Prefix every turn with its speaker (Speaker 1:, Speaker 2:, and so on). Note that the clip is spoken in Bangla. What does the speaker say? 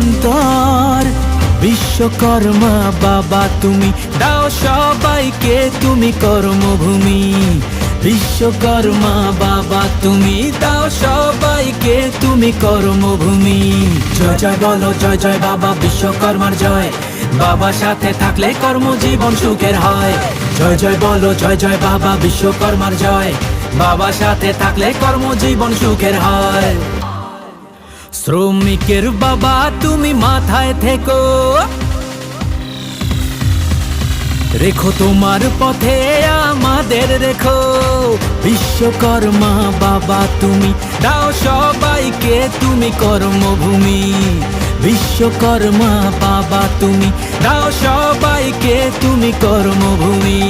Speaker 1: যুগান্তর। বিশ্বকর্মা বাবা তুমি দাও সবাইকে তুমি কর্মভূমি। বিশ্বকর্মা বাবা তুমি দাও সবাইকে তুমি কর্মভূমি। জয় জয় বলো জয় জয় বাবা বিশ্বকর্মার জয়। বাবার সাথে থাকলে কর্মজীবন সুখের হয়। জয় জয় বলো জয় জয় বাবা বিশ্বকর্মার জয়। বাবার সাথে থাকলে কর্মজীবন সুখের হয়। শ্রমিকের বাবা তুমি মাথায় থেকো, রেখো তোমার পথে আমাদের রেখো। বিশ্বকর্মা বাবা তুমি দাও সবাইকে তুমি কর্মভূমি। বিশ্বকর্মা বাবা তুমি দাও সবাইকে তুমি কর্মভূমি।